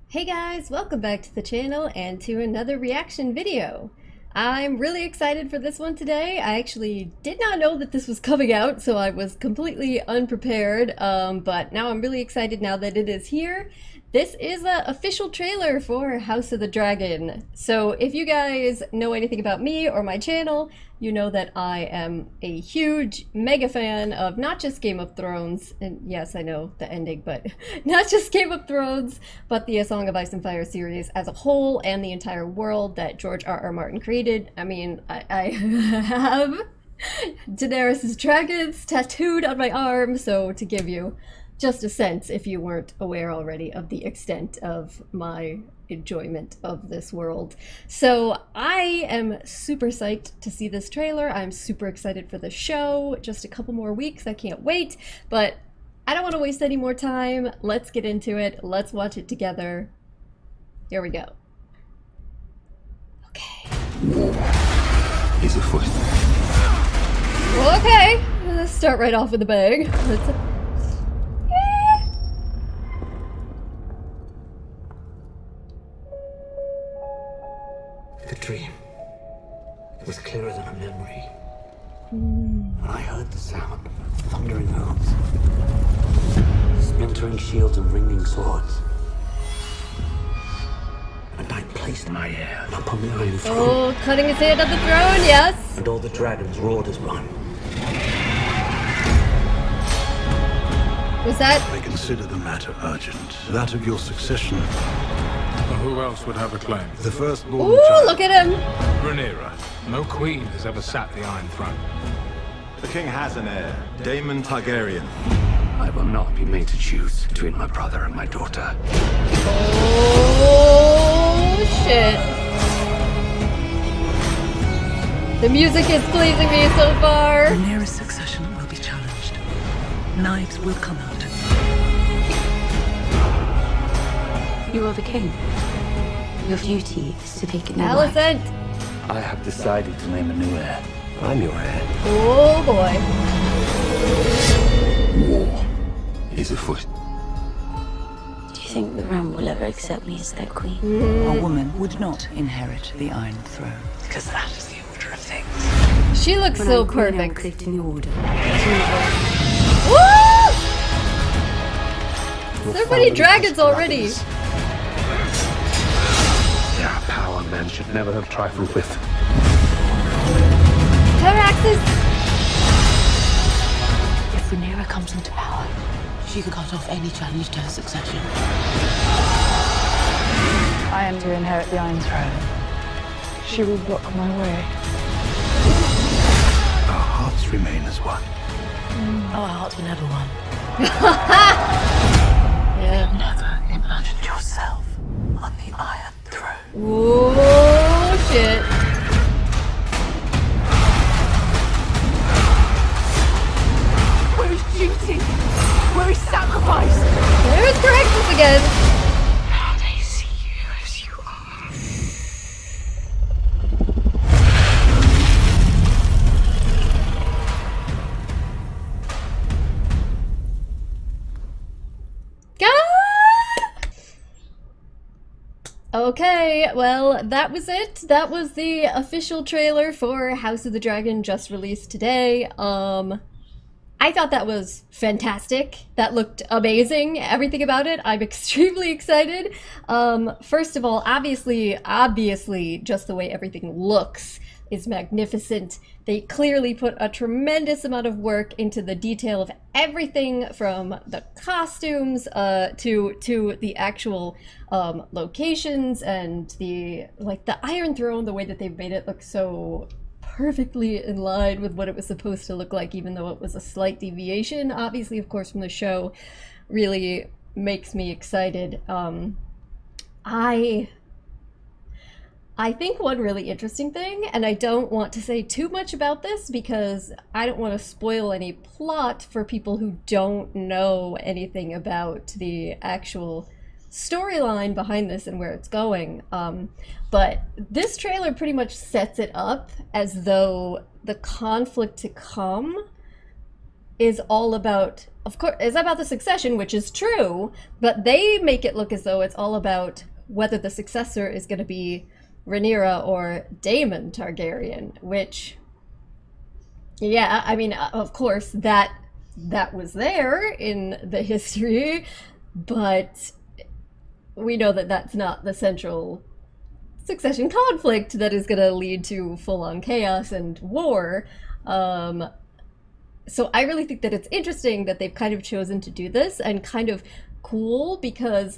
Hey guys, welcome back to the channel and to another reaction video. I'm really excited for this one today. I actually did not know that this was coming out, so I was completely unprepared, but now I'm really excited now that it is here. This is an official trailer for House of the Dragon. So if you guys know anything about me or my channel, you know that I am a huge mega fan of not just Game of Thrones, and yes, I know the ending, but not just Game of Thrones, but the A Song of Ice and Fire series as a whole and the entire world that George R.R. Martin created. I mean, I have Daenerys' dragons tattooed on my arm, so to give you just a sense, if you weren't aware already, of the extent of my enjoyment of this world. So I am super psyched to see this trailer. I'm super excited for the show. Just a couple more weeks, I can't wait, but I don't want to waste any more time. Let's get into it. Let's watch it together. Here we go. Okay. He's afoot. Well, okay, let's start right off with the bag. The dream. It was clearer than a memory. When I heard the sound of thundering hooves, splintering shields and ringing swords. And I placed my hand upon the iron throne. Oh, cutting his hand on the throne, yes! And all the dragons roared as one. Was that? I consider the matter urgent. That of your succession. Well, who else would have a claim? The firstborn Ooh, child. look at him! Rhaenyra. No queen has ever sat the Iron Throne. The king has an heir, Daemon Targaryen. I will not be made to choose between my brother and my daughter. Oh, shit. The music is pleasing me so far. Rhaenyra's succession will be challenged. Knives will come out. You are the king. Your duty is to take it now. Alicent. I have decided to name a new heir. I'm your heir. Oh boy. War is afoot. Do you think the realm will ever accept me as their queen? A woman would not inherit the Iron Throne. Because that is the order of things. She looks When so I'm queen, I'm perfect. creating the order. Woo! So many dragons already. There are power men should never have trifled with. Caraxes. If Rhaenyra comes into power, she could cut off any challenge to her succession. I am to inherit the Iron Throne. She will block my way. Our hearts remain as one. Our hearts were never one. Yeah. Never imagined yourself on the Iron Throne. Oh shit. Where is duty? Where is sacrifice? There's Caraxes again. Now they see you as you are. Okay, well, that was it. That was the official trailer for House of the Dragon, just released today. I thought that was fantastic. That looked amazing. Everything about it, I'm extremely excited. First of all, obviously, just the way everything looks is magnificent. They clearly put a tremendous amount of work into the detail of everything from the costumes to the actual locations and the Iron Throne, the way that they've made it look so perfectly in line with what it was supposed to look like, even though it was a slight deviation, obviously, of course, from the show, really makes me excited. I think one really interesting thing, and I don't want to say too much about this because I don't want to spoil any plot for people who don't know anything about the actual storyline behind this and where it's going. But this trailer pretty much sets it up as though the conflict to come is all about of course, it's about the succession, which is true, but they make it look as though it's all about whether the successor is going to be Rhaenyra or Daemon Targaryen, which, yeah, I mean, of course, that was there in the history, but we know that that's not the central succession conflict that is going to lead to full-on chaos and war. So I really think that it's interesting that they've kind of chosen to do this, and kind of cool because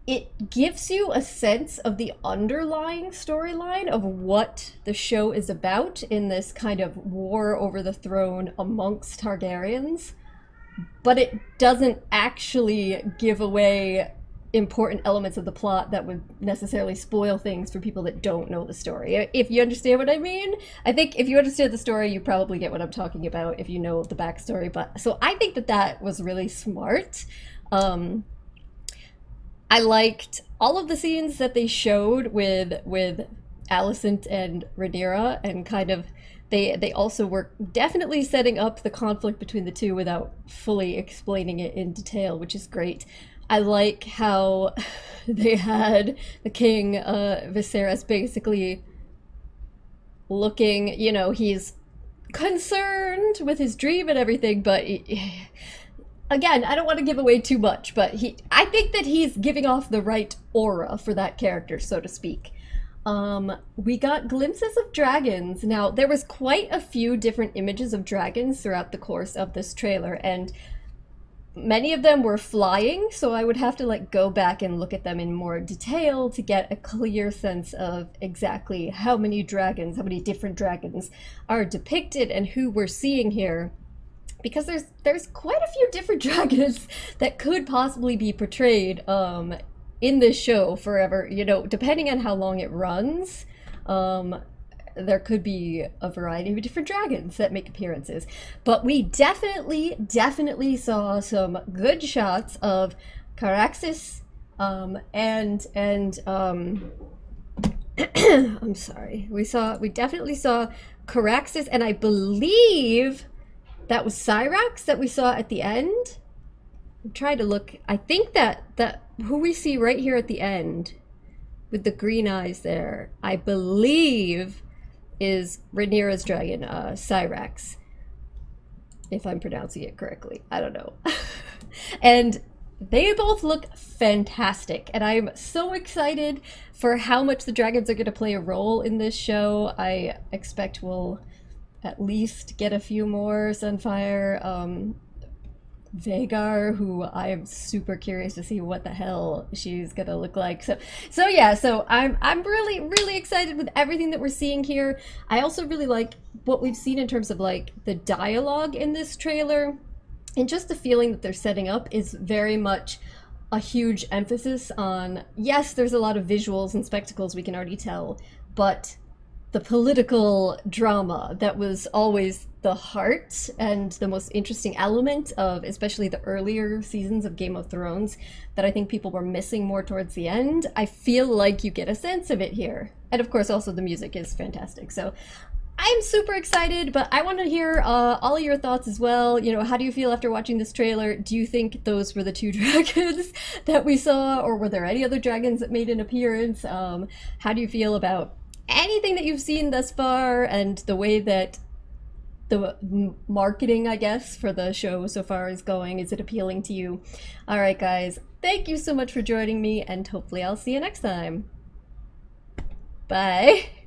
it gives you a sense of the underlying storyline of what the show is about in this kind of war over the throne amongst Targaryens, but it doesn't actually give away important elements of the plot that would necessarily spoil things for people that don't know the story. If you understand what I mean? I think if you understand the story, you probably get what I'm talking about if you know the backstory. But so I think that that was really smart. I liked all of the scenes that they showed with Alicent and Rhaenyra, and kind of they also were definitely setting up the conflict between the two without fully explaining it in detail, which is great. I like how they had the king, Viserys, basically looking, you know, he's concerned with his dream and everything, but again, I don't want to give away too much, but I think that he's giving off the right aura for that character, so to speak. We got glimpses of dragons. Now, there was quite a few different images of dragons throughout the course of this trailer, and many of them were flying, so I would have to like go back and look at them in more detail to get a clear sense of exactly how many different dragons are depicted and who we're seeing here. Because there's quite a few different dragons that could possibly be portrayed in this show forever, you know, depending on how long it runs. There could be a variety of different dragons that make appearances. But we definitely saw some good shots of Caraxes and I'm sorry. We definitely saw Caraxes, and I believe that was Syrax that we saw at the end. I'm trying to look. I think that who we see right here at the end with the green eyes there, I believe is Rhaenyra's dragon, Syrax, if I'm pronouncing it correctly. I don't know. And they both look fantastic, and I'm so excited for how much the dragons are going to play a role in this show. I expect we'll at least get a few more. Sunfire, Vhagar, who I am super curious to see what the hell she's gonna look like. So yeah, so I'm really excited with everything that we're seeing here. I also really like what we've seen in terms of like the dialogue in this trailer, and just the feeling that they're setting up is very much a huge emphasis on, yes, there's a lot of visuals and spectacles we can already tell, but the political drama that was always the heart and the most interesting element of especially the earlier seasons of Game of Thrones that I think people were missing more towards the end. I feel like you get a sense of it here. And of course also the music is fantastic. So I'm super excited, but I want to hear all of your thoughts as well. You know, how do you feel after watching this trailer? Do you think those were the two dragons that we saw, or were there any other dragons that made an appearance? How do you feel about anything that you've seen thus far, and the way that the marketing, I guess, for the show so far is going? Is it appealing to you? All right, guys, thank you so much for joining me, and hopefully I'll see you next time. Bye.